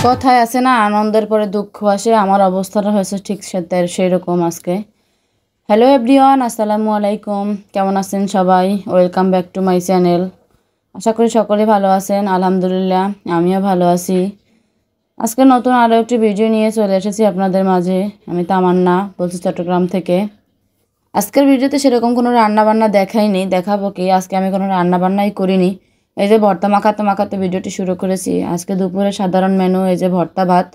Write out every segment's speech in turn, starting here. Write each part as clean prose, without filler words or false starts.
কথায় আছে না, আনন্দের পরে দুঃখ আসে। আমার অবস্থাটা হয়েছে ঠিক সেই রকম আজকে। হ্যালো এভরিওয়ান, আসসালামু আলাইকুম। কেমন আছেন সবাই? Welcome back to my channel. আশা করি সকলে ভালো আছেন। আলহামদুলিল্লাহ, আমিও ভালো আছি। আজকে নতুন আরও একটি ভিডিও নিয়ে চলে এসেছি আপনাদের মাঝে। আমি তামান্না বলছি, চট্টগ্রাম থেকে। আজকের ভিডিওতে সেরকম কোনো রান্নাবান্না দেখাইনি, দেখাবো কি। আজকে আমি কোনো রান্নাবান্নাই করিনি। এই যে ভর্তা মাখাতে মাখাতে ভিডিওটি শুরু করেছি। আজকে দুপুরে সাধারণ মেনু, এই যে ভর্তা ভাত।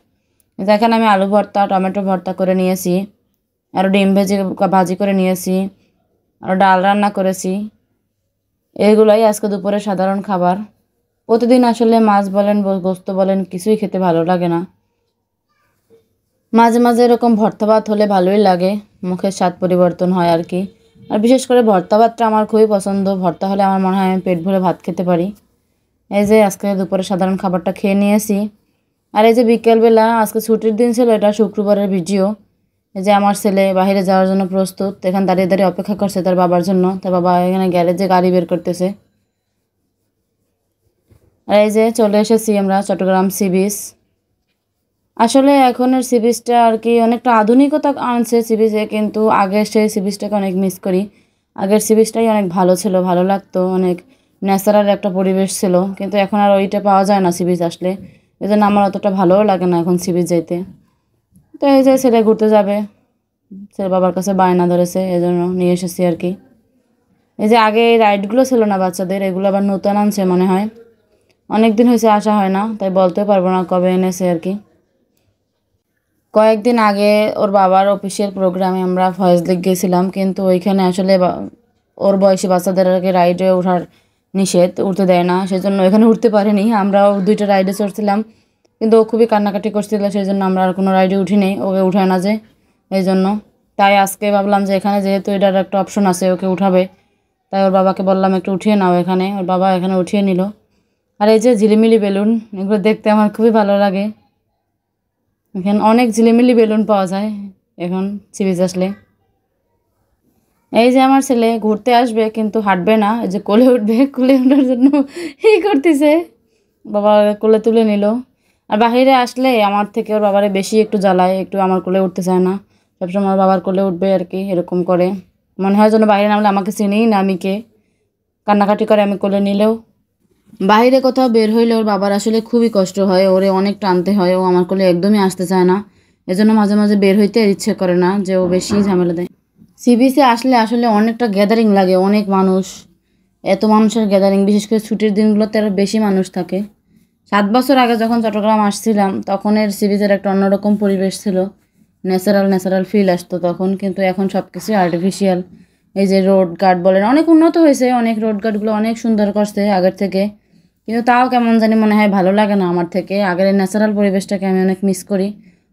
এখানে আমি আলু ভর্তা, টমেটো ভর্তা করে নিয়েছি, আরও ডিম ভাজি করে নিয়েছি, আরও ডাল রান্না করেছি। এগুলাই আজকে দুপুরে সাধারণ খাবার। প্রতিদিন আসলে মাছ বলেন গোস্ত বলেন কিছুই খেতে ভালো লাগে না। মাঝে মাঝে এরকম ভর্তা ভাত হলে ভালোই লাগে, মুখের স্বাদ পরিবর্তন হয় আর কি। আর বিশেষ করে ভর্তা ভাতটা আমার খুবই পছন্দ। ভর্তা হলে আমার মনে হয় আমি পেট ভরে ভাত খেতে পারি। এই যে আজকে দুপুরে সাধারণ খাবারটা খেয়ে নিয়েছি। আর এই যে বিকেলবেলা, আজকে ছুটির দিন ছিল, এটা শুক্রবারের ভিডিও। এই যে আমার ছেলে বাইরে যাওয়ার জন্য প্রস্তুত, এখানে দাঁড়িয়ে দাঁড়িয়ে অপেক্ষা করছে তার বাবার জন্য। তার বাবা এখানে গ্যারেজে গাড়ি বের করতেছে। আর এই যে চলে এসেছি আমরা চট্টগ্রাম সি বিচ। আসলে এখনের সি বিচটা আর কি অনেকটা আধুনিকতা আনছে সি বিচে, কিন্তু আগের সেই সি বিচটাকে অনেক মিস করি। আগের সি বিচটাই অনেক ভালো ছিল, ভালো লাগতো, অনেক ন্যাচারাল একটা পরিবেশ ছিল। কিন্তু এখন আর ওইটা পাওয়া যায় না সি বিচ আসলে। এই জন্য আমার অতটা ভালোও লাগে না এখন সি বিচ যাইতে। তো এই যে ছেলে ঘুরতে যাবে, ছেলে বাবার কাছে বায়না ধরেছে, এই জন্য নিয়ে এসেছি আর কি। এই যে আগে এই রাইডগুলো ছিল না বাচ্চাদের, এগুলো আবার নতুন আনছে মনে হয়। অনেক দিন হয়েছে আসা হয় না, তাই বলতেও পারবো না কবে এনেছে আর কি। কয়েকদিন আগে ওর বাবার অফিসিয়াল প্রোগ্রামে আমরা ভয়েস লিগ গেছিলাম, কিন্তু ওইখানে আসলে ওর বয়সী বাচ্চাদের আর কি রাইডে ওঠার নিষেধ, উঠতে দেয় না, সেজন্য ওইখানে উঠতে পারিনি। আমরাও দুইটা রাইডে চড়ছিলাম, কিন্তু ও খুবই কান্নাকাটি করছিল, সেই জন্য আমরা আর কোনো রাইডে উঠিনি, ওকে উঠায় না যে, এই জন্য। তাই আজকে ভাবলাম যে এখানে যেহেতু এটার একটা অপশন আছে, ওকে উঠাবে, তাই ওর বাবাকে বললাম একটু উঠিয়ে নাও এখানে। ওর বাবা এখানে উঠিয়ে নিল। আর এই যে ঝিলিমিলি বেলুন, এগুলো দেখতে আমার খুবই ভালো লাগে। এখানে অনেক ঝিলিমিলি বেলুন পাওয়া যায় এখন সি বিচ আসলে। এই যে আমার ছেলে ঘুরতে আসবে কিন্তু হাঁটবে না, এই যে কোলে উঠবে, কোলে ওঠার জন্য এই করতেছে। বাবা কোলে তুলে নিল। আর বাহিরে আসলে আমার থেকে ওর বাবারে বেশি একটু জ্বালায়, একটু আমার কোলে উঠতে চায় না। সবসময় ওর বাবার কোলে উঠবে আর কি, এরকম করে। মনে হয় যেন বাইরে নামলে আমাকে চিনিই না, আমি কে। কান্নাকাটি করে আমি কোলে নিলেও। বাইরে কোথাও বের হইলে ওর বাবার আসলে খুবই কষ্ট হয়, ওরে অনেক টানতে হয়, ও আমার কোলে একদমই আসতে চায় না। এজন্য মাঝে মাঝে বের হইতে ইচ্ছে করে না, যে ও বেশি ঝামেলা দেয়। সি বিচে আসলে আসলে অনেকটা গ্যাদারিং লাগে, অনেক মানুষ, এত মানুষের গ্যাদারিং, বিশেষ করে ছুটির দিনগুলোতে আরও বেশি মানুষ থাকে। 7 বছর আগে যখন চট্টগ্রাম আসছিলাম, তখনের সি বিচের একটা অন্যরকম পরিবেশ ছিল, ন্যাচারাল ন্যাচারাল ফিল আসতো তখন। কিন্তু এখন সব কিছুই আর্টিফিশিয়াল। এই যে রোড গার্ড বলেন, অনেক উন্নত হয়েছে, অনেক রোড গার্ডগুলো অনেক সুন্দর করছে আগের থেকে। কিন্তু তাও কেমন জানি মনে হয় ভালো লাগে না আমার থেকে। আগের এই ন্যাচারাল পরিবেশটাকে আমি অনেক মিস করি।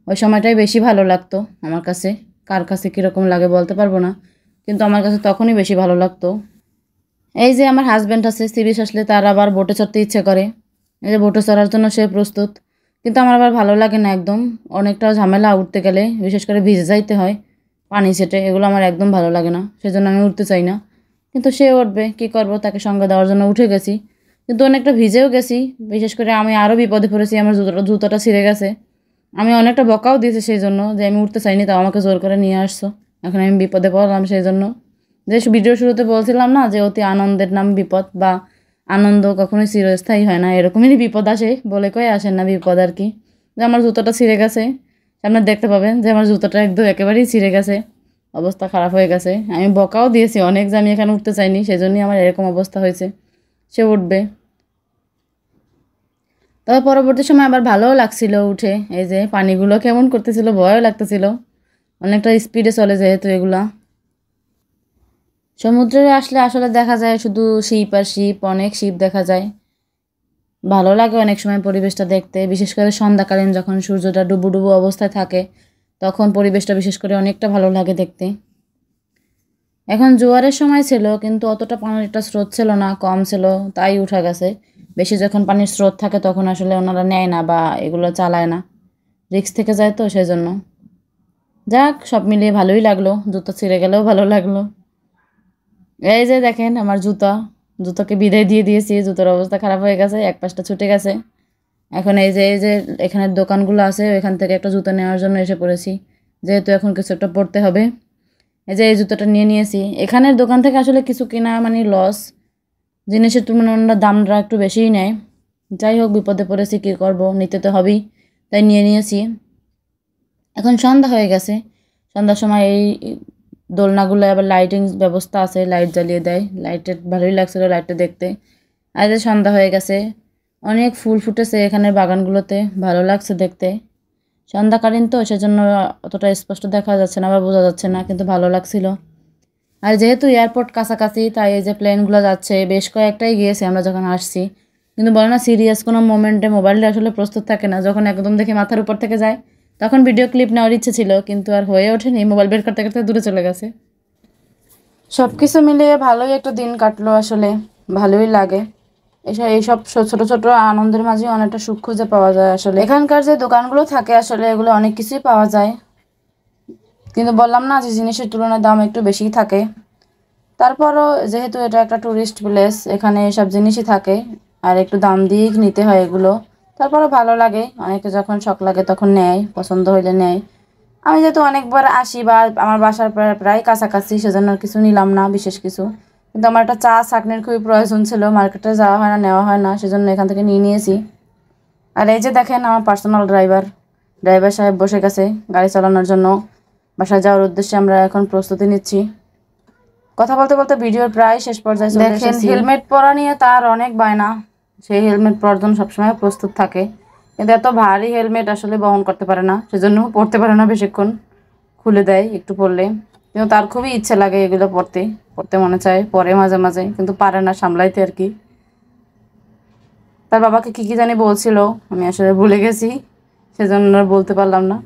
ওই সময়টাই বেশি ভালো লাগতো আমার কাছে। কার কাছে কীরকম লাগে বলতে পারবো না, কিন্তু আমার কাছে তখনই বেশি ভালো লাগতো। এই যে আমার হাজব্যান্ড আছে, সি বিচ আসলে তার আবার বোটে চড়তে ইচ্ছে করে। এই যে বোটে চড়ার জন্য সে প্রস্তুত, কিন্তু আমার আবার ভালো লাগে না একদম। অনেকটা ঝামেলা উঠতে গেলে, বিশেষ করে ভিজে যাইতে হয় পানি ছেটে, এগুলো আমার একদম ভালো লাগে না, সেজন্য আমি উঠতে চাই না। কিন্তু সে উঠবে, কী করবো, তাকে সঙ্গ দেওয়ার জন্য উঠে গেছি। কিন্তু অনেকটা ভিজেও গেছি, বিশেষ করে আমি আরও বিপদে পড়েছি, আমার জুতোটা ছিঁড়ে গেছে। আমি অনেকটা বকাও দিয়েছি সেই জন্য, যে আমি উঠতে চাইনি, তাও আমাকে জোর করে নিয়ে আসছো। এখন আমি বিপদে পড়লাম সেই জন্য। যে ভিডিও শুরুতে বলছিলাম না, যে অতি আনন্দের নাম বিপদ, বা আনন্দ কখনোই চিরস্থায়ী হয় না, এরকমই বিপদ আসে, বলে কয়ে আসেন না বিপদ আর কি। যে আমার জুতোটা ছিঁড়ে গেছে, আপনারা দেখতে পাবেন যে আমার জুতোটা একদম একেবারেই ছিঁড়ে গেছে, অবস্থা খারাপ হয়ে গেছে। আমি বকাও দিয়েছি অনেক, যে আমি এখানে উঠতে চাইনি, সেজন্যই আমার এরকম অবস্থা হয়েছে। সে উঠবে। তবে পরবর্তী সময় আবার ভালোও লাগছিল উঠে। এই যে পানিগুলো কেমন করতেছিল, ভয়ও লাগতেছিল, অনেকটা স্পিডে চলে যেহেতু এগুলা। সমুদ্রে আসলে আসলে দেখা যায় শুধু শিপ আর শিপ, অনেক শিপ দেখা যায়। ভালো লাগে অনেক সময় পরিবেশটা দেখতে, বিশেষ করে সন্ধ্যাকালীন যখন সূর্যটা ডুবু ডুবু অবস্থায় থাকে, তখন পরিবেশটা বিশেষ করে অনেকটা ভালো লাগে দেখতে। এখন জোয়ারের সময় ছিল, কিন্তু অতটা পানির একটা স্রোত ছিল না, কম ছিল, তাই উঠা গেছে। বেশি যখন পানির স্রোত থাকে তখন আসলে ওনারা নেয় না বা এগুলো চালায় না, রিস্ক থেকে যায় তো সেই জন্য। যাক, সব মিলিয়ে ভালোই লাগলো, জুতো ছিঁড়ে গেলেও ভালো লাগলো। এই যে দেখেন আমার জুতাকে বিদায় দিয়ে দিয়েছি, জুতোর অবস্থা খারাপ হয়ে গেছে, এক পাশটা ছুটে গেছে। এখন এই যে এখানের দোকানগুলো আছে, এখান থেকে একটা জুতো নেওয়ার জন্য এসে পড়েছি, যেহেতু এখন কিছু একটা পড়তে হবে। এই জুতোটা নিয়ে নিয়েছি। এখানের দোকান থেকে আসলে কিছু কেনা মানে লস, জিনিসের তুলনায় দামটা একটু বেশিই নেয়। যাই হোক, বিপদে পড়েছি, কী করব, নিতে তো হবেই, তাই নিয়ে নিয়েছি। এখন সন্ধ্যা হয়ে গেছে, সন্ধ্যার সময় এই দোলনাগুলো আবার লাইটিং ব্যবস্থা আছে, লাইট জ্বালিয়ে দেয়, লাইটের ভালোই লাগছিল লাইটটা দেখতে। আর যে সন্ধ্যা হয়ে গেছে, অনেক ফুল ফুটেছে এখানের বাগানগুলোতে, ভালো লাগছে দেখতে। সন্ধ্যাকালীন তো, সেজন্য অতটা স্পষ্ট দেখা যাচ্ছে না বা বোঝা যাচ্ছে না, কিন্তু ভালো লাগছিল। আর যেহেতু এয়ারপোর্ট কাছাকাছি, তাই এই যে প্লেনগুলো যাচ্ছে, বেশ কয়েকটাই গিয়েছে আমরা যখন আসছি। কিন্তু বলে না, সিরিয়াস কোনো মোমেন্টে মোবাইলটা আসলে প্রস্তুত থাকে না, যখন একদম দেখে মাথার উপর থেকে যায় তখন ভিডিও ক্লিপ নেওয়ার ইচ্ছে ছিল, কিন্তু আর হয়ে ওঠেনি, মোবাইল বের করতে করতে দূরে চলে গেছে। সব কিছু মিলিয়ে ভালোই একটা দিন কাটলো আসলে, ভালোই লাগে। এইসব ছোট ছোট আনন্দের মাঝে অনেকটা সুখ খুঁজে পাওয়া যায় আসলে। এখানকার যে দোকানগুলো থাকে আসলে এগুলো অনেক কিছুই পাওয়া যায়, কিন্তু বললাম না যে জিনিসের তুলনায় দাম একটু বেশিই থাকে। তারপরও যেহেতু এটা একটা ট্যুরিস্ট প্লেস, এখানে এসব জিনিসই থাকে, আর একটু দাম দিয়েই নিতে হয় এগুলো। তারপরও ভালো লাগে, অনেকে যখন শখ লাগে তখন নেয়, পছন্দ হইলে নেয়। আমি যেহেতু অনেকবার আসি বা আমার বাসার প্রায় কাছাকাছি, সেজন্য আর কিছু নিলাম না বিশেষ কিছু। কিন্তু আমার একটা চা ছাঁকনির খুবই প্রয়োজন ছিল, মার্কেটে যাওয়া হয় না, নেওয়া হয় না, সেজন্য এখান থেকে নিয়ে নিয়েছি। আর এই যে দেখেন, আমার পার্সোনাল ড্রাইভার সাহেব বসে গেছে গাড়ি চালানোর জন্য। বাসায় যাওয়ার উদ্দেশ্যে আমরা এখন প্রস্তুতি নিচ্ছি। কথা বলতে বলতে ভিডিওর প্রায় শেষ পর্যায়ে চলে এসেছি। দেখেন, হেলমেট পরা নিয়ে তার অনেক বায়না, সেই হেলমেট পরার জন্য সবসময় প্রস্তুত থাকে, কিন্তু এত ভারী হেলমেট আসলে বহন করতে পারে না, সেজন্য পরতে পারে না বেশিক্ষণ, খুলে দেয় একটু পরলে। কিন্তু তার খুবই ইচ্ছে লাগে এগুলো পরতে মনে চায়, পরে মাঝে মাঝে, কিন্তু পারে না সামলাইতে আর কি। তার বাবাকে কী জানি বলছিল, আমি আসলে ভুলে গেছি, সেজন্য বলতে পারলাম না।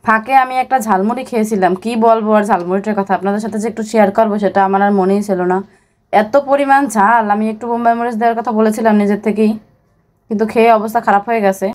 ফাঁকে আমি একটা ঝালমুড়ি খেয়েছিলাম, কি বলবো আর ঝালমুড়িটার কথা, আপনাদের সাথে যে একটু শেয়ার করবো সেটা আমার আর মনেই ছিল না। এত পরিমাণ ঝাল, আমি একটু বোম্বাই মরিচ দেওয়ার কথা বলেছিলাম নিজের থেকেই, কিন্তু খেয়ে অবস্থা খারাপ হয়ে গেছে।